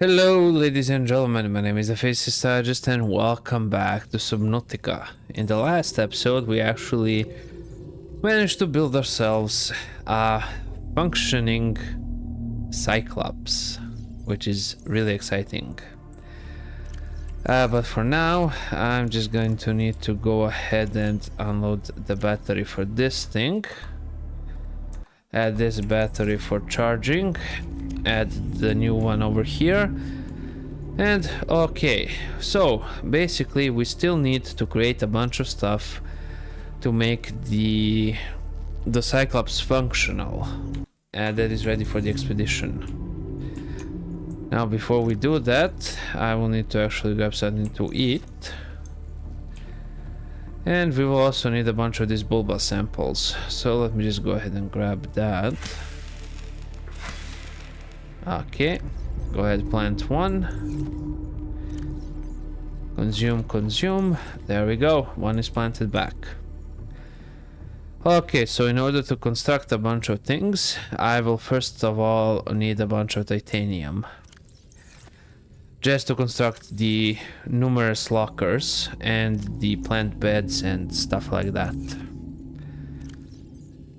Hello, ladies and gentlemen, my name is the Faceless Strategist and welcome back to Subnautica. In the last episode, we actually managed to build ourselves a functioning Cyclops, which is really exciting. But for now, I'm just going to need to go ahead and unload the battery for this thing. Add this battery for charging. Add the new one over here. And okay, so basically we still need to create a bunch of stuff to make the Cyclops functional, and that is ready for the expedition. Now before we do that, I will need to actually grab something to eat, and we will also need a bunch of these bulba samples, so let me just go ahead and grab that. Okay, go ahead, plant one. Consume. There we go, one is planted back. Okay, so in order to construct a bunch of things, I will first of all need a bunch of titanium. Just to construct the numerous lockers and the plant beds and stuff like that.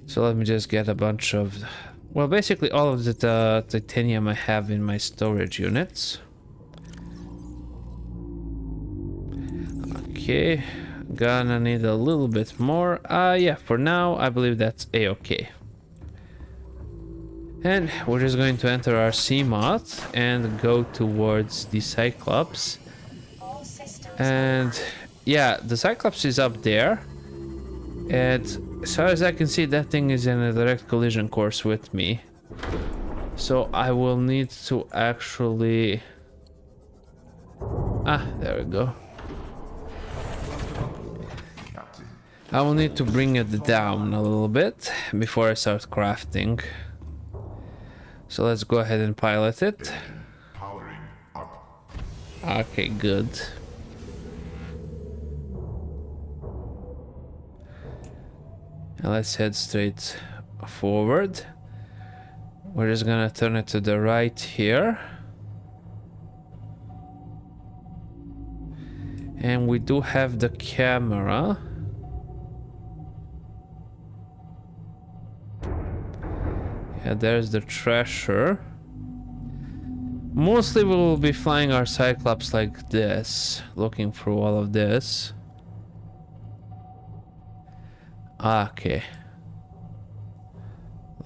So let me just get a bunch of... well, basically all of the titanium I have in my storage units. Okay, gonna need a little bit more. Yeah, for now I believe that's a-okay. And we're just going to enter our sea moth and go towards the Cyclops. And yeah, the Cyclops is up there. And as far as I can see, that thing is in a direct collision course with me. So I will need to actually... there we go. I will need to bring it down a little bit before I start crafting. So let's go ahead and pilot it. Okay, good. And let's head straight forward. We're just gonna turn it to the right here. And we do have the camera. Yeah, there's the treasure. Mostly we will be flying our Cyclops like this, looking through all of this. Okay.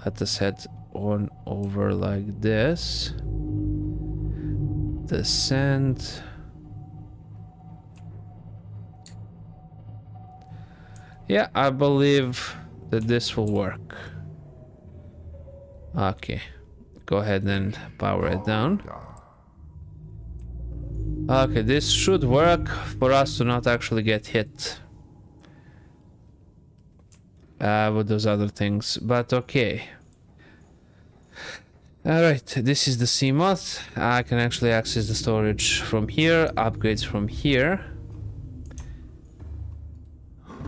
Let us head on over like this. Descend. Yeah, I believe that this will work. Okay, go ahead and power it down. Okay, this should work for us to not actually get hit with those other things, but okay. Alright, this is the sea moth. I can actually access the storage from here, upgrades from here.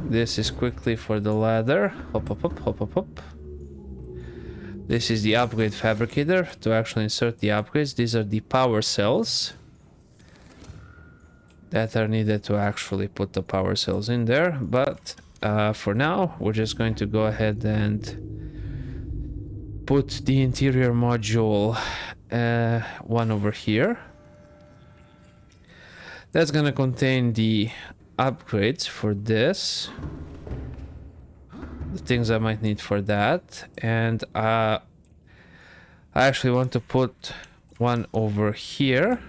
This is quickly for the ladder. Hop. This is the upgrade fabricator to actually insert the upgrades. These are the power cells that are needed to actually put the power cells in there. But for now, we're just going to go ahead and put the interior module one over here. That's gonna contain the upgrades for this. The things I might need for that, and I actually want to put one over here,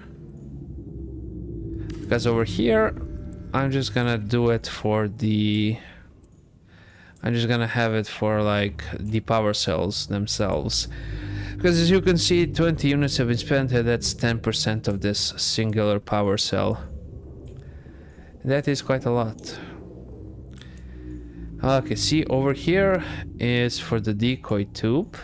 because over here I'm just gonna do it for the... I'm just gonna have it for like the power cells themselves, because as you can see 20 units have been spent, and that's 10% of this singular power cell. That is quite a lot. Okay, see, over here is for the decoy tube.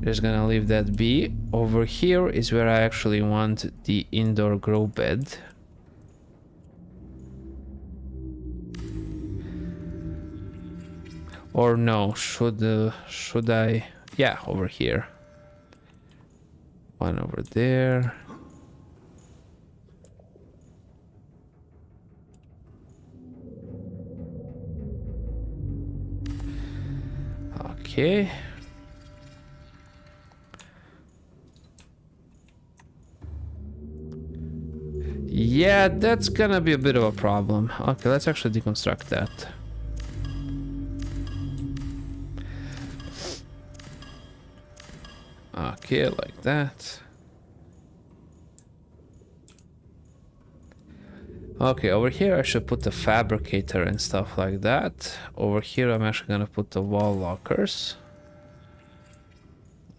Just gonna leave that be. Over here is where I actually want the indoor grow bed. Or no, should I? Yeah, over here. One over there. Okay. Yeah, that's gonna be a bit of a problem. Okay, let's actually deconstruct that. Okay, like that. Okay, over here I should put the fabricator and stuff like that. Over here I'm actually gonna put the wall lockers.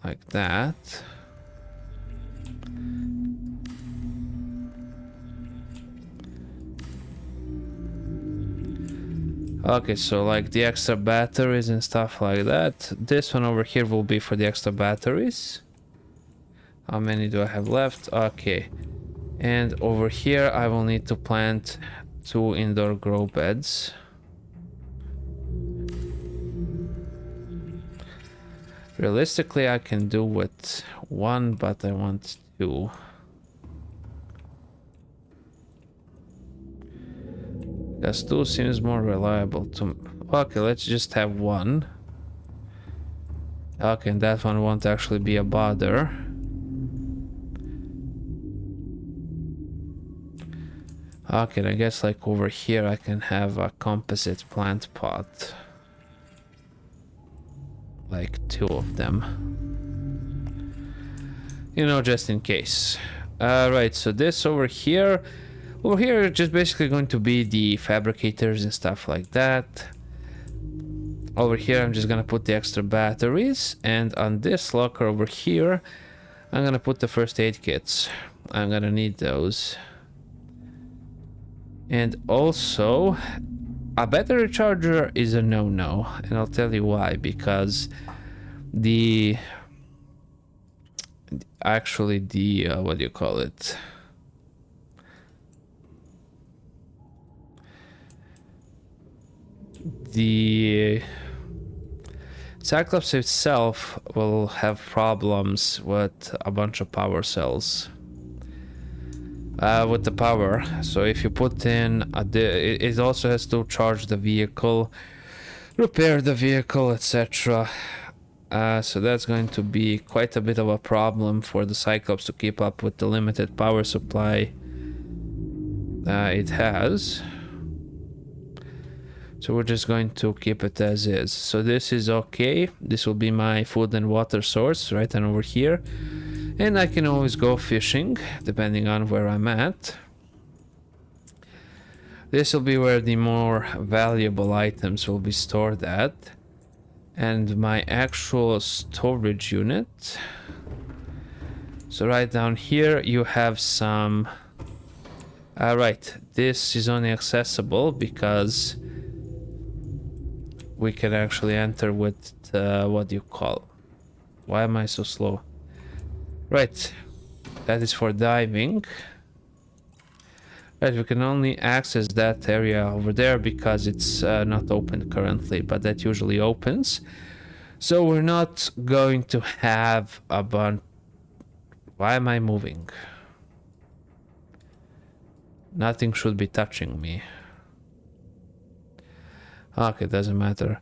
Like that. Okay, so like the extra batteries and stuff like that. This one over here will be for the extra batteries. How many do I have left? Okay. And over here I will need to plant 2 indoor grow beds. Realistically I can do with 1, but I want 2. Because 2 seems more reliable to me. Okay, let's just have 1. Okay, and that one won't actually be a bother. Okay, I guess like over here I can have a composite plant pot. Like 2 of them. You know, just in case. Right, so this over here just basically going to be the fabricators and stuff like that. Over here I'm just gonna put the extra batteries, and on this locker over here I'm gonna put the first aid kits. I'm gonna need those. And also a battery charger is a no-no, and I'll tell you why. Because the what do you call it, the Cyclops itself will have problems with a bunch of power cells. With the power, so if you put in it also has to charge the vehicle, repair the vehicle, etc. So that's going to be quite a bit of a problem for the Cyclops to keep up with the limited power supply it has. So we're just going to keep it as is. So this is okay. This will be my food and water source right and over here. And I can always go fishing, depending on where I'm at. This will be where the more valuable items will be stored at. And my actual storage unit. So right down here you have some... Right, this is only accessible because we can actually enter with, what do you call? Why am I so slow? Right, that is for diving. Right, we can only access that area over there because it's not open currently, but that usually opens. So we're not going to have a bunch... Why am I moving? Nothing should be touching me. Okay, doesn't matter.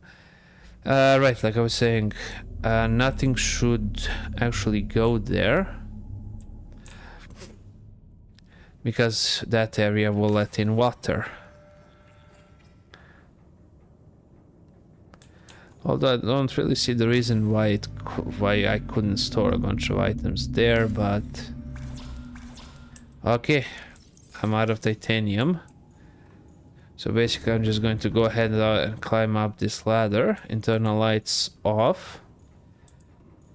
Right, like I was saying, nothing should actually go there, because that area will let in water. Although I don't really see the reason why I couldn't store a bunch of items there, but... Okay, I'm out of titanium. So basically I'm just going to go ahead and climb up this ladder. Internal lights off.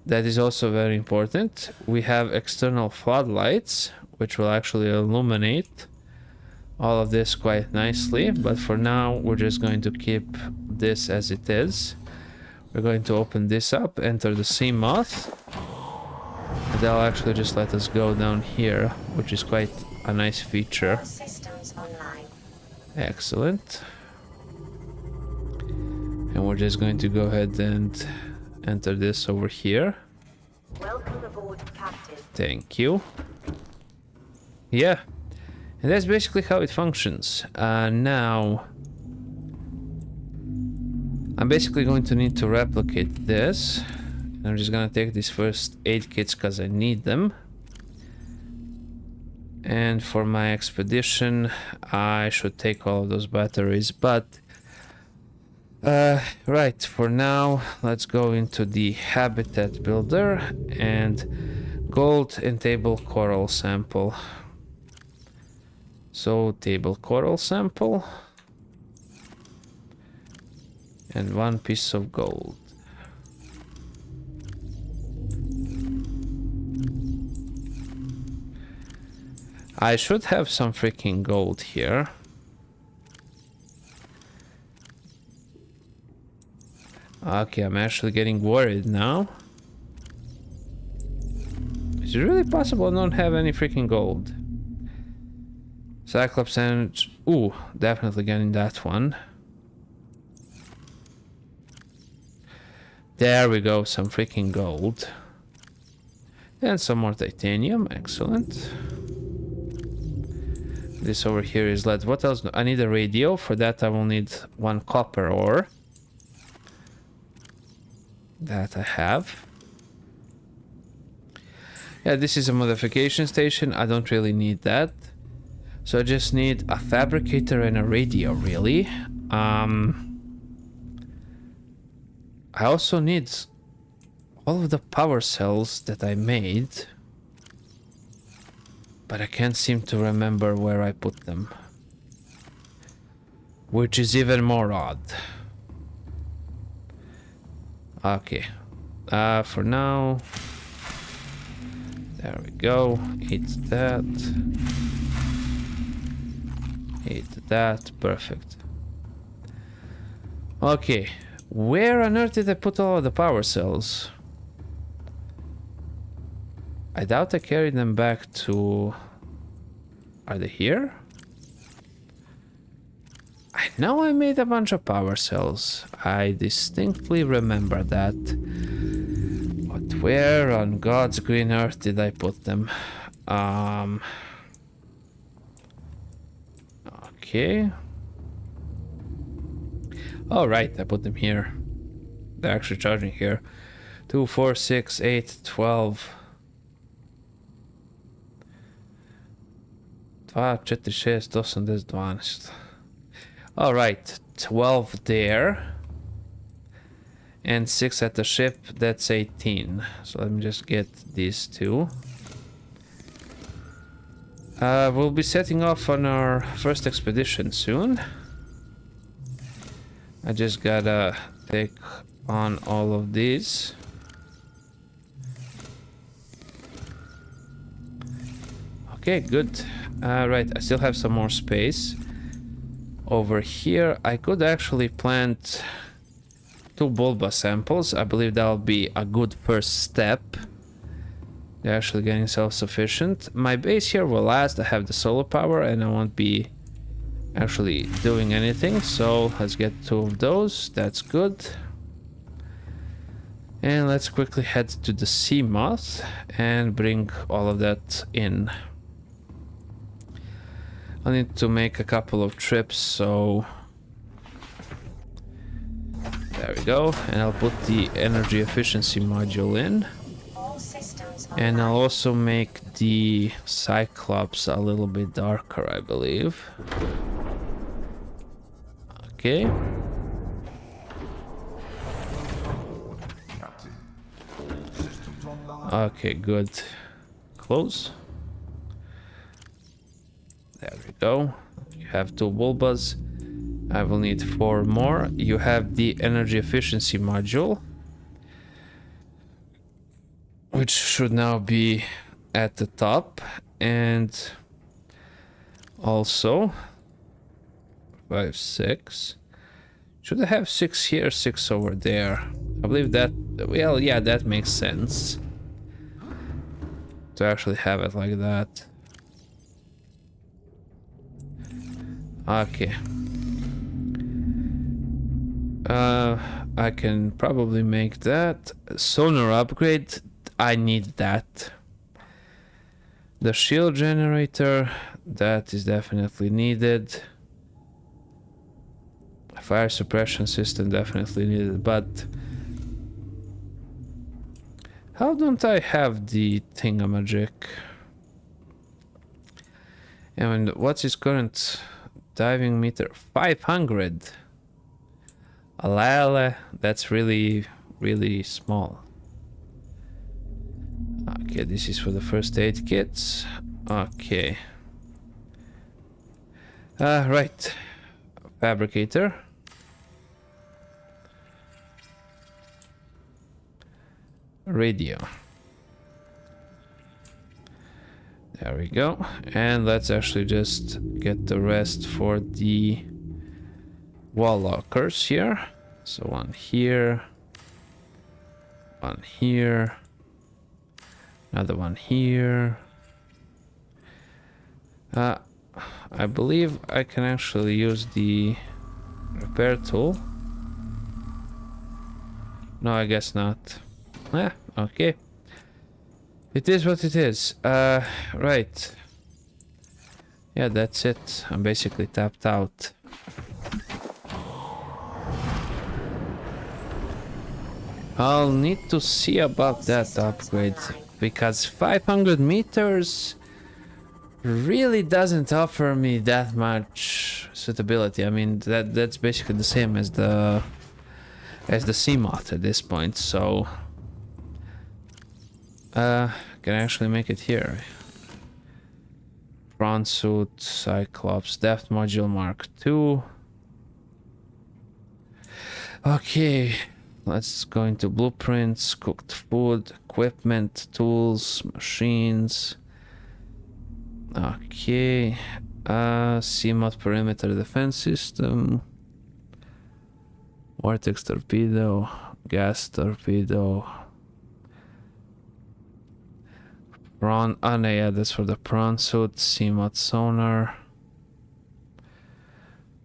That is also very important. We have external floodlights, which will actually illuminate all of this quite nicely. But for now, we're just going to keep this as it is. We're going to open this up, enter the sea moth. And they'll actually just let us go down here, which is quite a nice feature. Excellent. And we're just going to go ahead and enter this over here. Welcome aboard, Captain. Thank you. Yeah. And that's basically how it functions. Now... I'm basically going to need to replicate this. I'm just gonna take these first 8 kits because I need them. And for my expedition, I should take all of those batteries, but... right, for now, let's go into the habitat builder and gold and table coral sample. So, table coral sample. And 1 piece of gold. I should have some freaking gold here. Okay, I'm actually getting worried now. Is it really possible I don't have any freaking gold? Cyclops and... Ooh, definitely getting that one. There we go, some freaking gold. And some more titanium, excellent. This over here is lead. What else? I need a radio. For that I will need 1 copper ore. That I have. Yeah, this is a modification station. I don't really need that. So I just need a fabricator and a radio, really. I also need all of the power cells that I made. But I can't seem to remember where I put them. Which is even more odd. Okay. For now... There we go. Eat that. Eat that. Perfect. Okay. Where on earth did I put all of the power cells? I doubt I carried them back to... Are they here? I know I made a bunch of power cells. I distinctly remember that. But where on God's green earth did I put them? Okay. Oh, right, I put them here. They're actually charging here. 2, 4, 6, 8, 12... 2, 4, 6, 8, 10, 12. Alright, 12 there. And 6 at the ship, that's 18. So let me just get these 2. We'll be setting off on our first expedition soon. I just gotta take on all of these. Okay, good. Right, I still have some more space. Over here, I could actually plant 2 bulba samples. I believe that'll be a good first step. They're actually getting self-sufficient. My base here will last. I have the solar power and I won't be actually doing anything. So let's get 2 of those. That's good. And let's quickly head to the sea moth and bring all of that in. I need to make a couple of trips, so there we go. And I'll put the energy efficiency module in. And I'll also make the Cyclops a little bit darker, I believe. Okay. Okay, good. Close. There we go. You have 2 bulbas. I will need 4 more. You have the energy efficiency module, which should now be at the top. And also 5, 6. Should I have 6 here, 6 over there? I believe that, well, yeah, that makes sense. To actually have it like that. Okay. I can probably make that. Sonar upgrade, I need that. The shield generator, that is definitely needed. Fire suppression system definitely needed, but how don't I have the thingamajig? And what's his current diving meter? 500. Alala, that's really small. Okay, this is for the first aid kits. Okay. Right. Fabricator. Radio. There we go. And let's actually just get the rest for the wall lockers here. So one here. One here. Another one here. I believe I can actually use the repair tool. No, I guess not. Okay. It is what it is. Right. Yeah, that's it. I'm basically tapped out. I'll need to see about that upgrade, because 500 meters really doesn't offer me that much suitability. I mean, that's basically the same as the Seamoth at this point, so can I actually make it here? Prawn suit, Cyclops, depth module Mark II. Okay, let's go into blueprints, cooked food, equipment, tools, machines. Okay, Seamoth perimeter defense system, vortex torpedo, gas torpedo, prawn. Oh no, yeah, that's for the prawn suit. Seamoth sonar,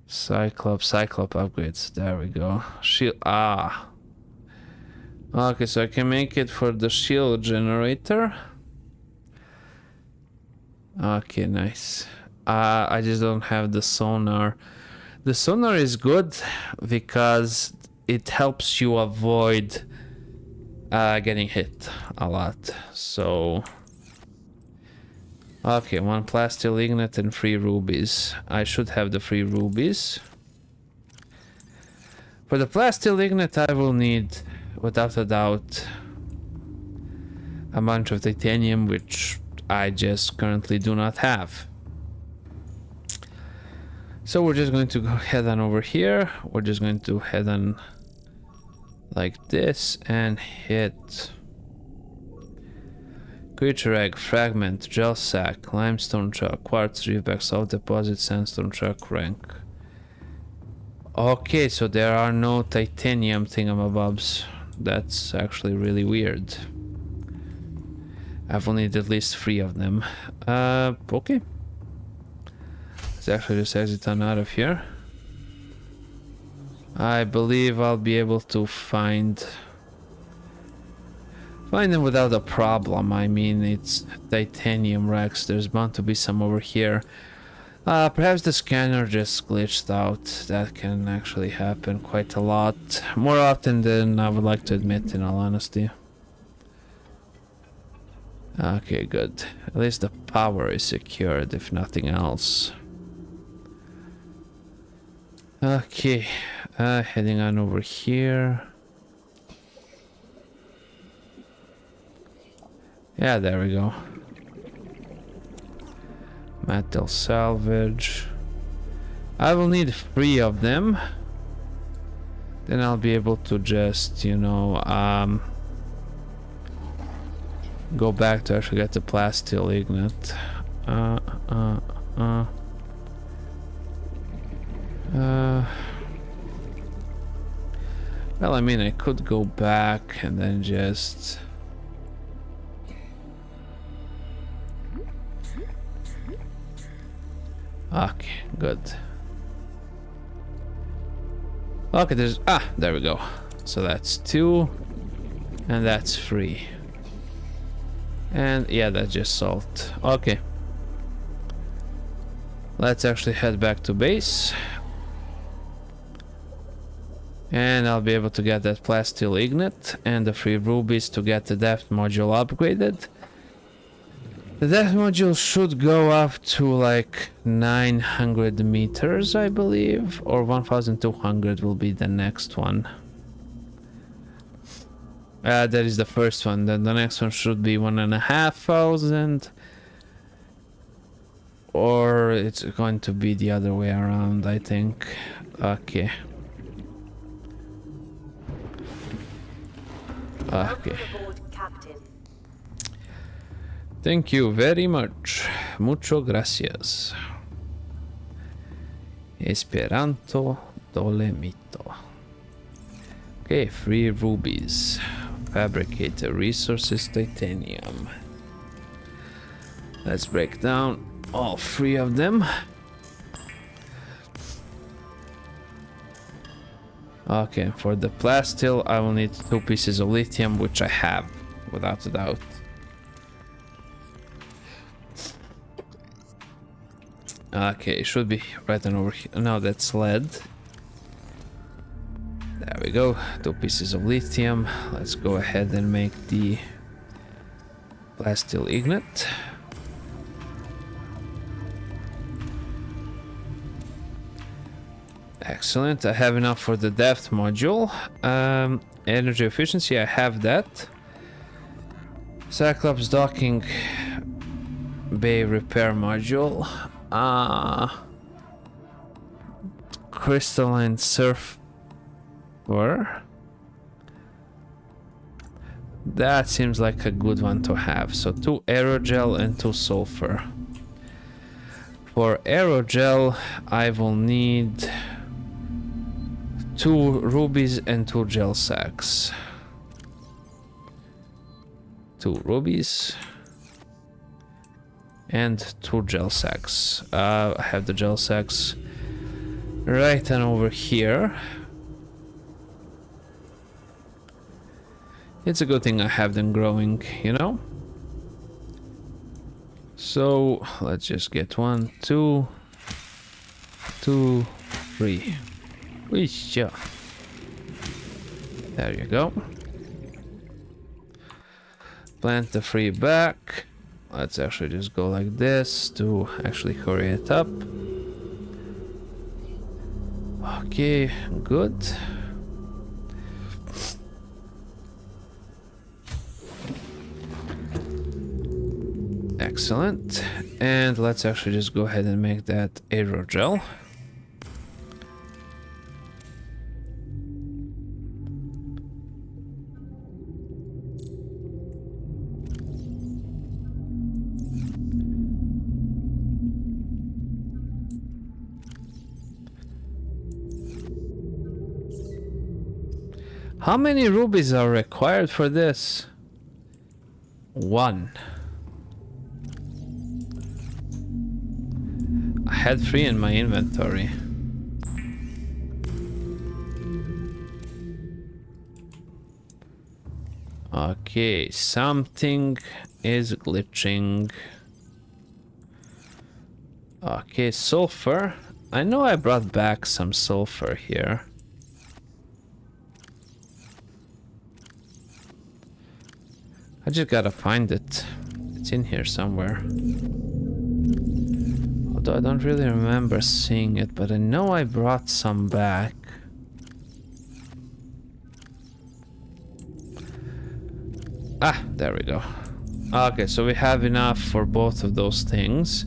Cyclops upgrades. There we go. Shield. Okay, so I can make it for the shield generator. Okay, nice. I just don't have the sonar. The sonar is good because it helps you avoid getting hit a lot. So, okay, 1 plastil ignet and 3 rubies. I should have the 3 rubies. For the plastil ignet, I will need, without a doubt, a bunch of titanium, which I just currently do not have. So we're just going to go head on over here. We're just going to head on like this and hit creature egg, fragment, gel sack, limestone chuck, quartz reefback, salt deposit, sandstone chuck, rank. Okay, so there are no titanium thingamabobs. That's actually really weird. I've only need at least 3 of them. Okay. Let's actually just exit on out of here. I believe I'll be able to find them without a problem. I mean, it's titanium racks. There's bound to be some over here. Perhaps the scanner just glitched out. That can actually happen quite a lot. More often than I would like to admit, in all honesty. Okay, good. At least the power is secured, if nothing else. Okay, heading on over here. Yeah, there we go. Metal salvage. I will need 3 of them. Then I'll be able to just, you know, go back to actually get the plastil ignet. Well, I mean, I could go back and then just... Okay, good. Okay, there's... there we go. So that's 2. And that's 3. And yeah, that's just salt. Okay. Let's actually head back to base. And I'll be able to get that plasteel ignite and the 3 rubies to get the depth module upgraded. The depth module should go up to like 900 meters, I believe, or 1200 will be the next one. That is the first one. Then the next one should be 1500, or it's going to be the other way around, I think. Okay. Okay. Thank you very much. Mucho gracias. Esperanto dolemito. Okay, 3 rubies. Fabricator resources, titanium. Let's break down all 3 of them. Okay, for the plasteel I will need 2 pieces of lithium, which I have, without a doubt. Okay, it should be right on over here. No, that's lead. There we go, 2 pieces of lithium. Let's go ahead and make the plasteel ignite. Excellent, I have enough for the depth module. Energy efficiency, I have that. Cyclops docking bay repair module. Crystalline surfer. That seems like a good one to have. So 2 aerogel and 2 sulfur. For aerogel, I will need 2 rubies and 2 gel sacks. 2 rubies and 2 gel sacks. I have the gel sacks right and over here. It's a good thing I have them growing, you know? So let's just get 1, 2, 2, 3. There you go. Plant the 3 back. Let's actually just go like this to actually hurry it up. Okay, good. Excellent. And let's actually just go ahead and make that aerogel. How many rubies are required for this? 1. I had 3 in my inventory. Okay, something is glitching. Okay, sulfur. I know I brought back some sulfur here. I just gotta find it. It's in here somewhere. Although I don't really remember seeing it, but I know I brought some back. Ah, there we go. Okay, so we have enough for both of those things.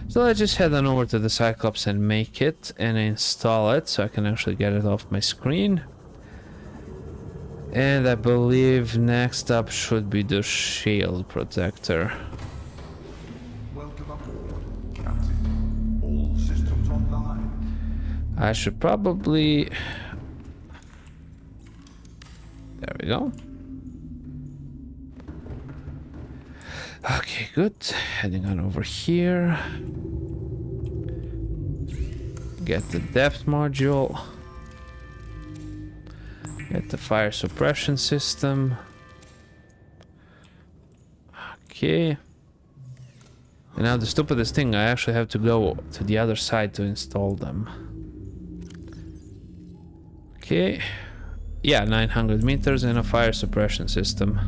So let's just head on over to the Cyclops and make it and install it so I can actually get it off my screen. And I believe next up should be the shield protector. Welcome aboard, Captain. All systems online. I should probably... There we go. Okay, good. Heading on over here. Get the depth module. Get the fire suppression system. Okay. And now the stupidest thing, I actually have to go to the other side to install them. Okay. Yeah, 900 meters and a fire suppression system.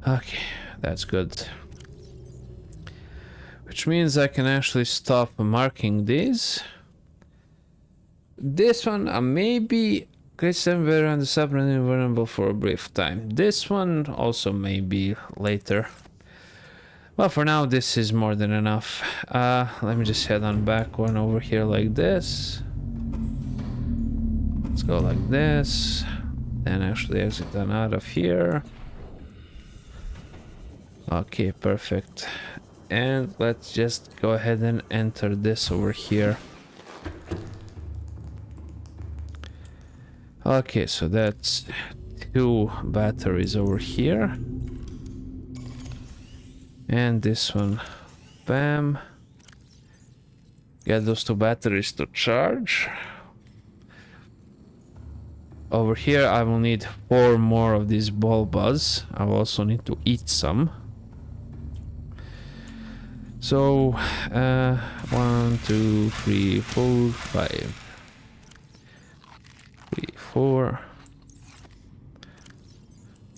Okay, that's good. Which means I can actually stop marking these. This one, maybe create some very on the submarine vulnerable for a brief time. This one also maybe later. Well, for now, this is more than enough. Let me just head on back one over here like this. Let's go like this. Then actually exit on out of here. Okay, perfect. And let's just go ahead and enter this over here. Okay, so that's 2 batteries over here. And this one, bam. Get those 2 batteries to charge. Over here I will need 4 more of these bulbas. I will also need to eat some. So, 1, 2, 3, 4, 5. 3, 4.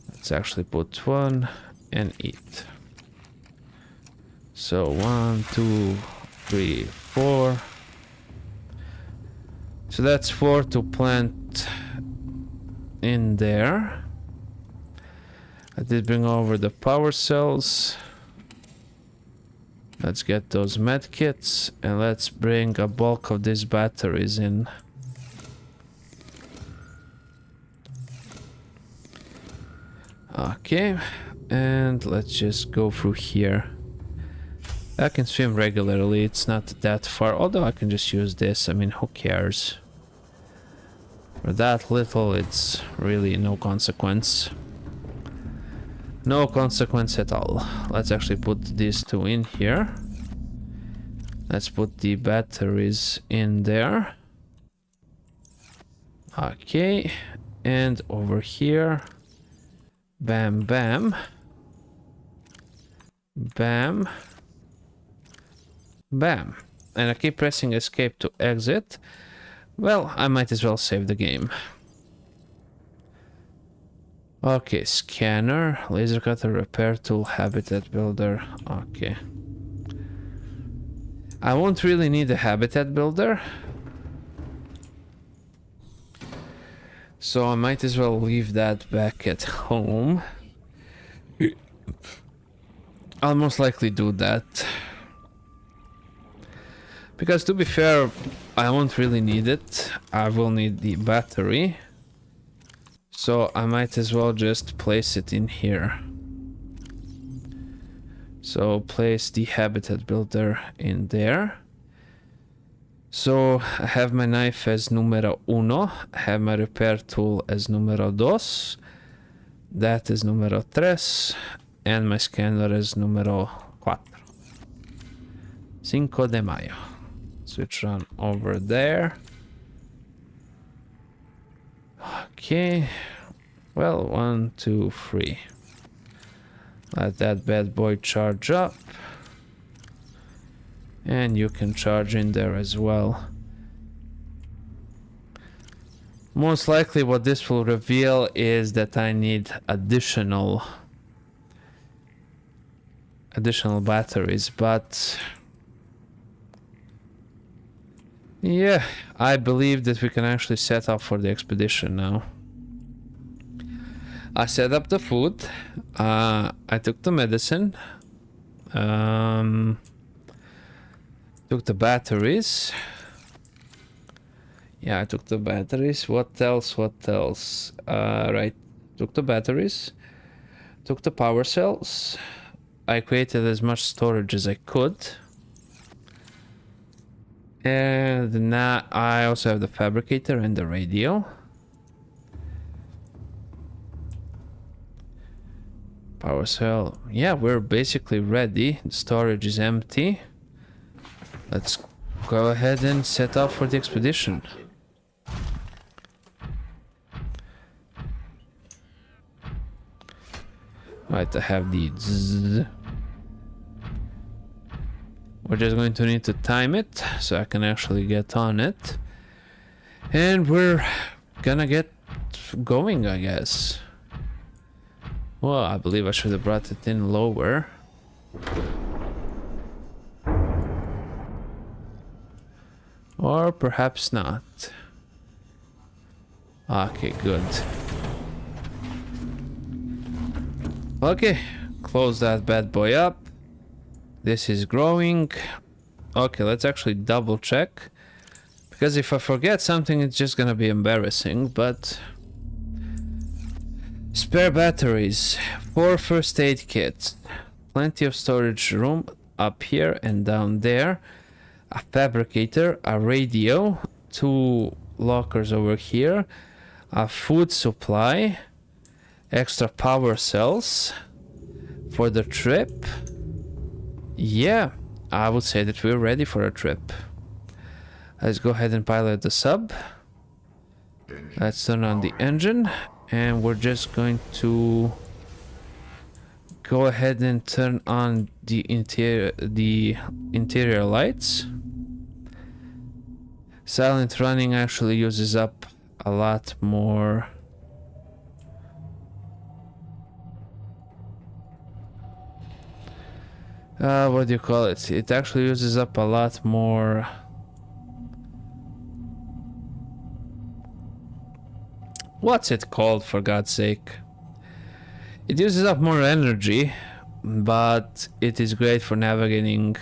Let's actually put 1 and eat. So 1, 2, 3, 4. So that's 4 to plant in there. I did bring over the power cells. Let's get those med kits and let's bring a bulk of these batteries in. Okay, and let's just go through here. I can swim regularly, it's not that far, although I can just use this, I mean, who cares? For that little, it's really no consequence. No consequence at all. Let's actually put these 2 in here. Let's put the batteries in there. Okay, and over here. Bam, bam. Bam. Bam. And I keep pressing escape to exit. Well, I might as well save the game. Okay, scanner, laser cutter, repair tool, habitat builder. Okay. I won't really need a habitat builder. So I might as well leave that back at home. I'll most likely do that. Because to be fair, I won't really need it. I will need the battery. So I might as well just place it in here. So place the habitat builder in there. So I have my knife as numero 1. I have my repair tool as numero 2. That is numero 3. And my scanner is numero 4. Cinco de Mayo. Switch on over there. Okay. Well, 1, 2, 3. Let that bad boy charge up. And you can charge in there as well. Most likely what this will reveal is that I need additional batteries, but yeah, I believe that we can actually set up for the expedition now. I set up the food, I took the medicine, took the batteries. Yeah, I took the batteries. What else? Right, took the batteries, took the power cells. I created as much storage as I could. And now I also have the fabricator and the radio. Power cell. Yeah, we're basically ready. The storage is empty. Let's go ahead and set up for the expedition. Right, I have the zzz. We're just going to need to time it so I can actually get on it. And we're gonna get going, I guess. Well, I believe I should have brought it in lower. Or perhaps not. Okay, good. Okay, close that bad boy up. This is growing. Okay, let's actually double check. Because if I forget something, it's just gonna be embarrassing, but... Spare batteries, 4 first aid kits, plenty of storage room up here and down there, a fabricator, a radio, 2 lockers over here, a food supply, extra power cells for the trip. Yeah, I would say that we're ready for a trip. Let's go ahead and pilot the sub. Let's turn on the engine, and we're just going to go ahead and turn on the interior lights. Silent running actually uses up a lot more. What do you call it? It actually uses up a lot more. What's it called, for God's sake? It uses up more energy, but it is great for navigating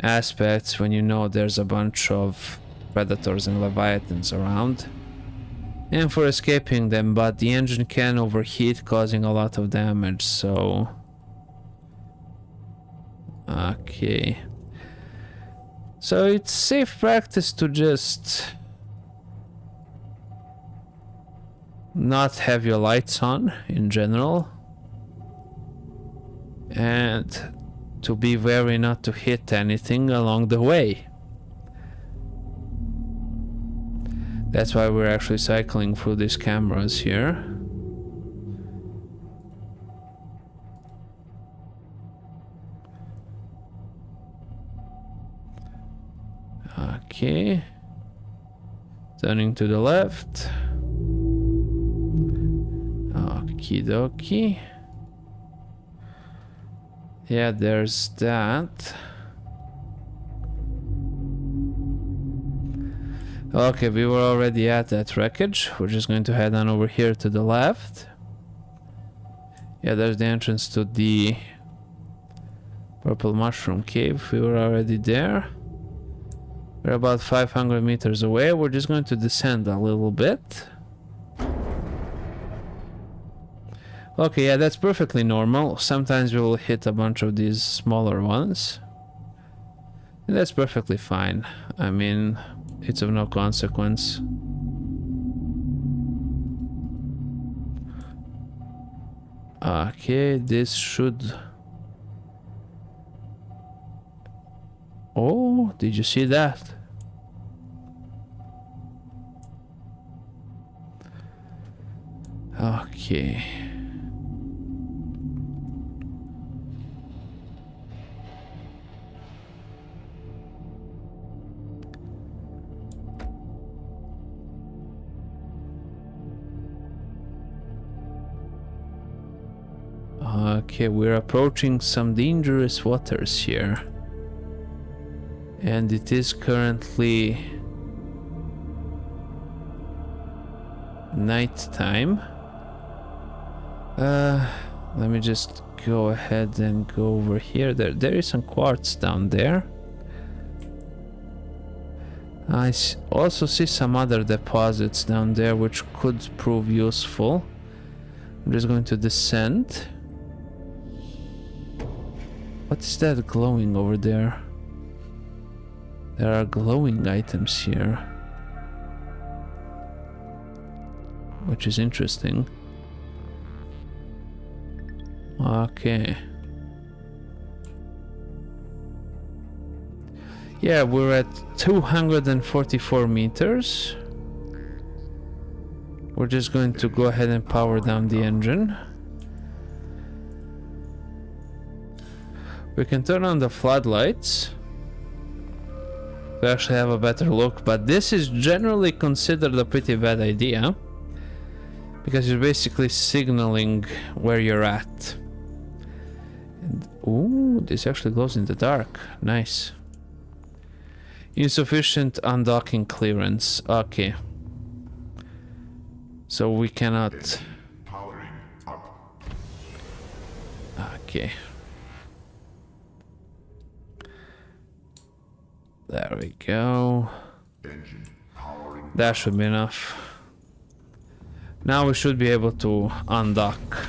aspects when you know there's a bunch of predators and leviathans around, and for escaping them, but the engine can overheat, causing a lot of damage, so... Okay. So it's safe practice to just not have your lights on in general, and to be wary not to hit anything along the way. That's why we're actually cycling through these cameras here. Okay. Turning to the left. Okie dokie. Yeah, there's that. Okay, we were already at that wreckage. We're just going to head on over here to the left. Yeah, there's the entrance to the Purple Mushroom Cave. We were already there. We're about 500 meters away. We're just going to descend a little bit. Okay, yeah, that's perfectly normal. Sometimes we'll hit a bunch of these smaller ones. And that's perfectly fine. I mean, it's of no consequence. Okay, this should... Oh, did you see that? Okay. Okay, we're approaching some dangerous waters here. And it is currently night time. Let me just go ahead and go over here. There is some quartz down there. I also see some other deposits down there which could prove useful. I'm just going to descend. What is that glowing over there? There are glowing items here, which is interesting. Okay. Yeah, we're at 244 meters. We're just going to go ahead and power down the engine. We can turn on the floodlights to actually have a better look, but this is generally considered a pretty bad idea because you're basically signaling where you're at. And, ooh, this actually glows in the dark. Nice. Insufficient undocking clearance. Okay. So we cannot... Powering up. Okay. There we go. Engine powering. That should be enough. Now we should be able to undock.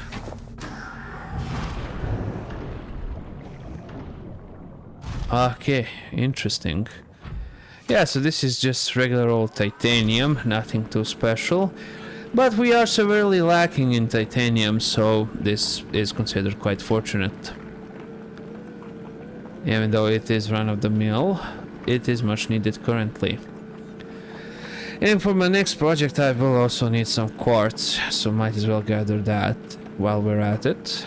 Okay, interesting. Yeah, so this is just regular old titanium, nothing too special. But we are severely lacking in titanium, so this is considered quite fortunate. Even though it is run-of-the-mill, it is much needed currently. And for my next project I will also need some quartz, so might as well gather that while we're at it.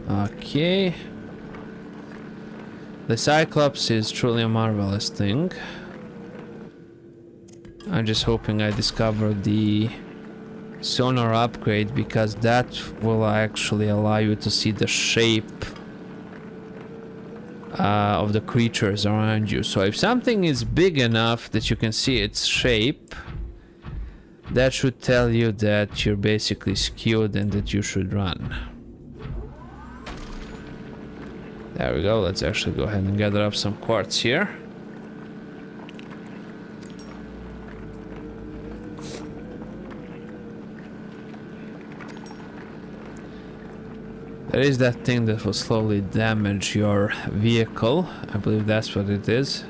Okay. The Cyclops is truly a marvelous thing. I'm just hoping I discover the sonar upgrade, because that will actually allow you to see the shape of the creatures around you. So if something is big enough that you can see its shape, that should tell you that you're basically skewed and that you should run. There we go. Let's actually go ahead and gather up some quartz here. There is that thing that will slowly damage your vehicle. I believe that's what it is.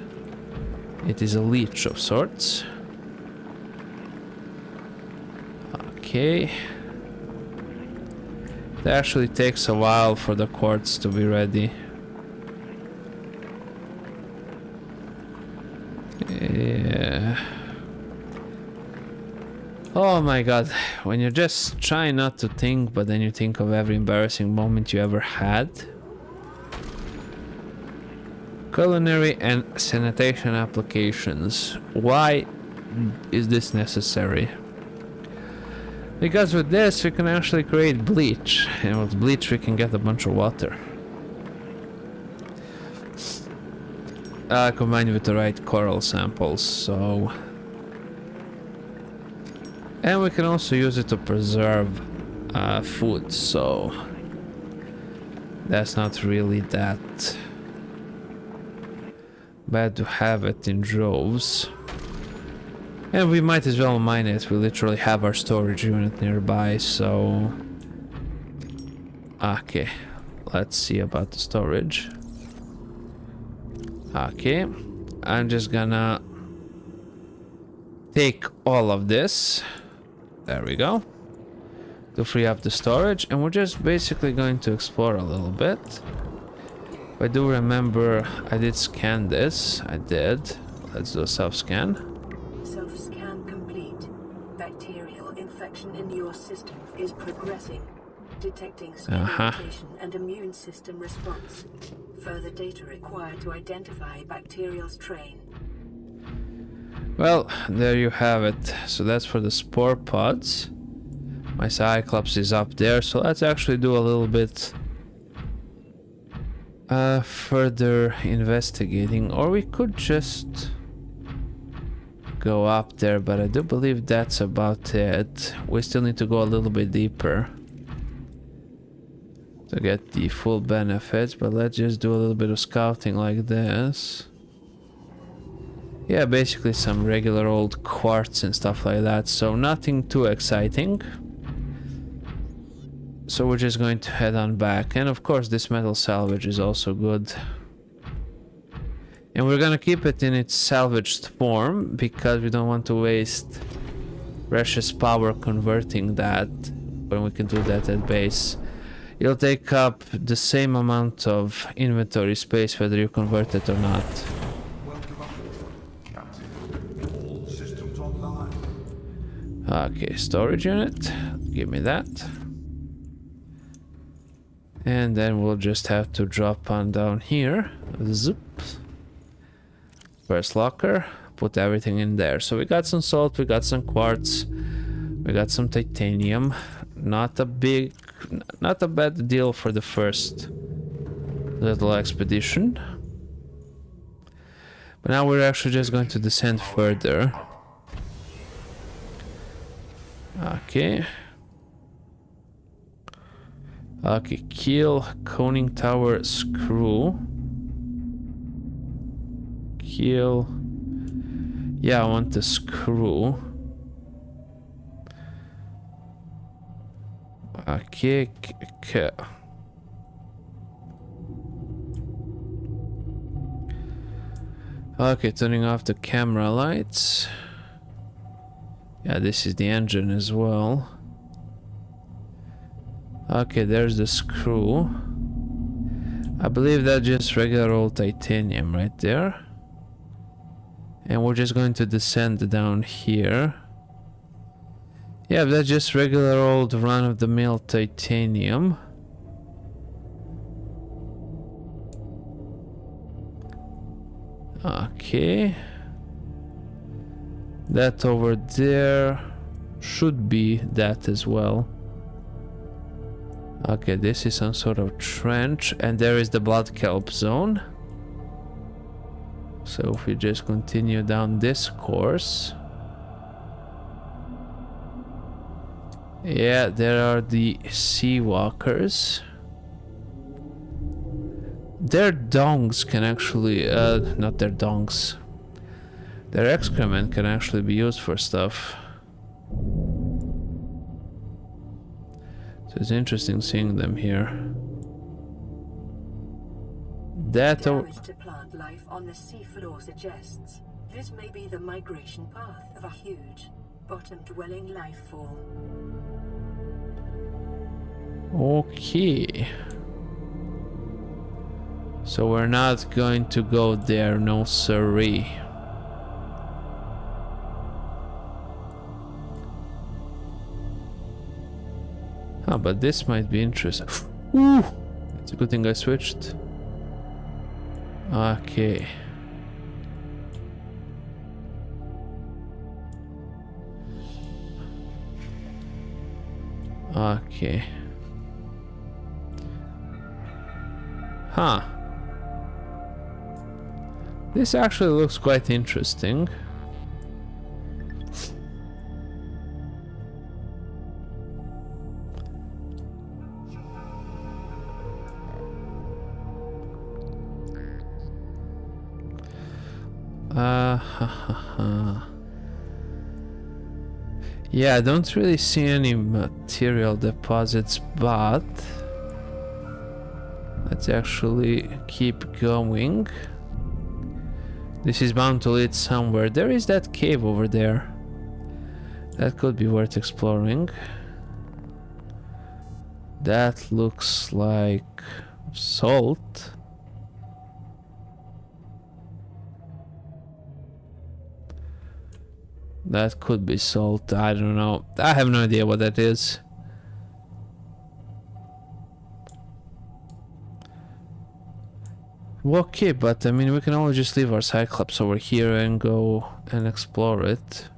It is a leech of sorts. Okay. It actually takes a while for the quartz to be ready. Yeah. Oh my god, when you're just trying not to think, but then you think of every embarrassing moment you ever had. Culinary and sanitation applications. Why is this necessary? Because with this we can actually create bleach, and with bleach we can get a bunch of water. Combined with the right coral samples, so... And we can also use it to preserve food, so... That's not really that bad to have it in droves. And we might as well mine it. We literally have our storage unit nearby, so... Okay, let's see about the storage. Okay, I'm just gonna take all of this. There we go. To free up the storage, and we're just basically going to explore a little bit. I do remember I did scan this. I did. Let's do a self-scan. Self-scan complete. Bacterial infection in your system is progressing. Detecting skin irritation and immune system response. Further data required to identify bacterial strain. Well, there you have it. So that's for the spore pods. My Cyclops is up there, so let's actually do a little bit further investigating, or we could just go up there, but I do believe that's about it. We still need to go a little bit deeper to get the full benefits, but let's just do a little bit of scouting like this. Yeah, basically some regular old quartz and stuff like that, so nothing too exciting. So we're just going to head on back, and of course this metal salvage is also good. And we're gonna keep it in its salvaged form, because we don't want to waste precious power converting that when we can do that at base. It'll take up the same amount of inventory space whether you convert it or not. Welcome aboard, Captain. All systems online. Okay, storage unit. Give me that. And then we'll just have to drop on down here. Zoop. First locker. Put everything in there. So we got some salt, we got some quartz, we got some titanium. Not a bad deal for the first little expedition. But now we're actually just going to descend further. Okay. Okay, kill conning tower screw. Kill. Yeah, I want the screw. Okay. Okay, turning off the camera lights. Yeah, this is the engine as well. Okay, there's the screw. I believe that's just regular old titanium right there. And we're just going to descend down here. Yeah, that's just regular old run-of-the-mill titanium. Okay. That over there should be that as well. Okay, this is some sort of trench, and there is the blood kelp zone. So if we just continue down this course. Yeah, there are the sea walkers. Their dongs can actually, not their dongs. Their excrement can actually be used for stuff. So it's interesting seeing them here. That Damage to plant life on the seafloor suggests this may be the migration path of a huge bottom-dwelling life form. Okay. So we're not going to go there, no siree. Ah, but this might be interesting. Ooh! It's a good thing I switched. Okay. Okay. Huh. This actually looks quite interesting. Yeah, I don't really see any material deposits, but let's actually keep going. This is bound to lead somewhere. There is that cave over there. That could be worth exploring. That looks like salt. That could be salt, I don't know. I have no idea what that is. Okay, but I mean, we can always just leave our Cyclops over here and go and explore it.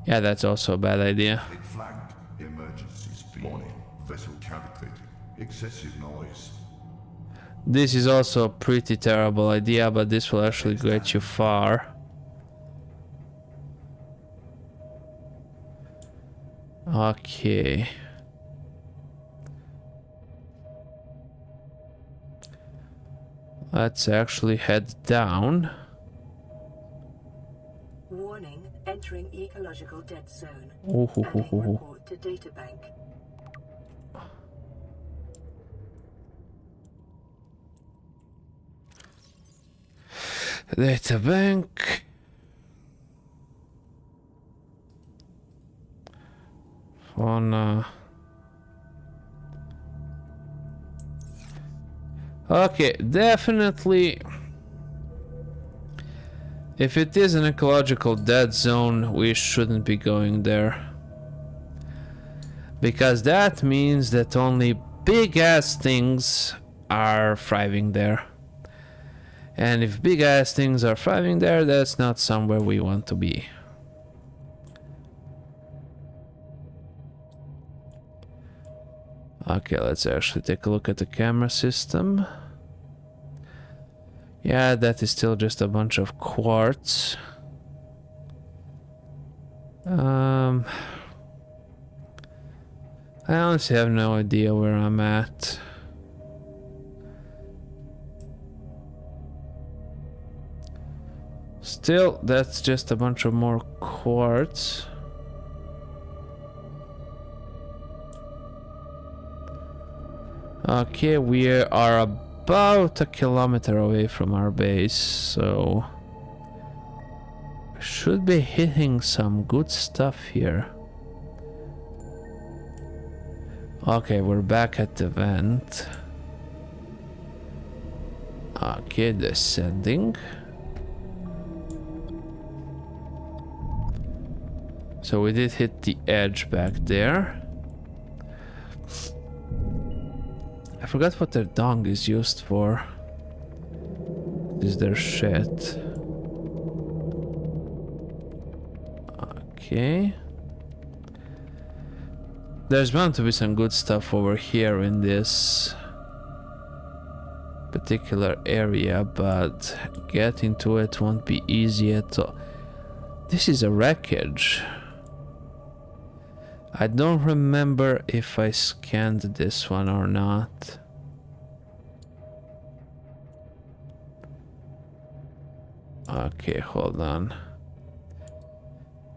Yeah, that's also a bad idea. It flagged emergency speed. Warning. Vessel calculated. Excessive noise. This is also a pretty terrible idea, but this will actually get you far. Okay. Let's actually head down. Warning, entering ecological dead zone. Ooh, Adding report to databank. Data bank. Fauna. Okay, definitely If it is an ecological dead zone, we shouldn't be going there. Because that means that only big ass things are thriving there. And if big ass things are thriving there, that's not somewhere we want to be. Okay, let's actually take a look at the camera system. Yeah, that is still just a bunch of quartz. I honestly have no idea where I'm at. Still, that's just a bunch of more quartz. Okay, we are about 1 kilometer away from our base, so we should be hitting some good stuff here. Okay, we're back at the vent. Okay, descending. So we did hit the edge back there. I forgot what their dung is used for. This is their shit. Okay. There's bound to be some good stuff over here in this particular area, but getting to it won't be easy at all. This is a wreckage. I don't remember if I scanned this one or not. Okay, hold on.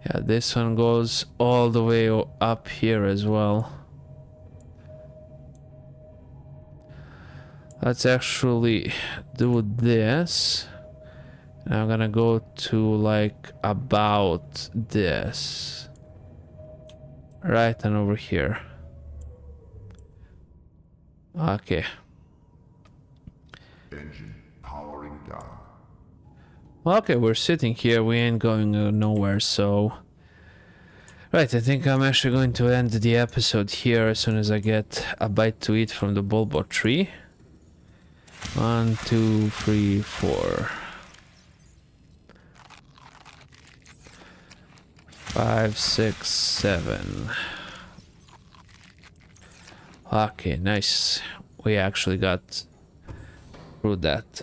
Yeah, this one goes all the way up here as well. Let's actually do this. And I'm gonna go to like about this. Right, and over here. Okay. Engine powering down. Okay, we're sitting here. We ain't going nowhere, so... Right, I think I'm actually going to end the episode here as soon as I get a bite to eat from the bulbo tree. 1, 2, 3, 4. 5, 6, 7. Okay, nice. We actually got through that.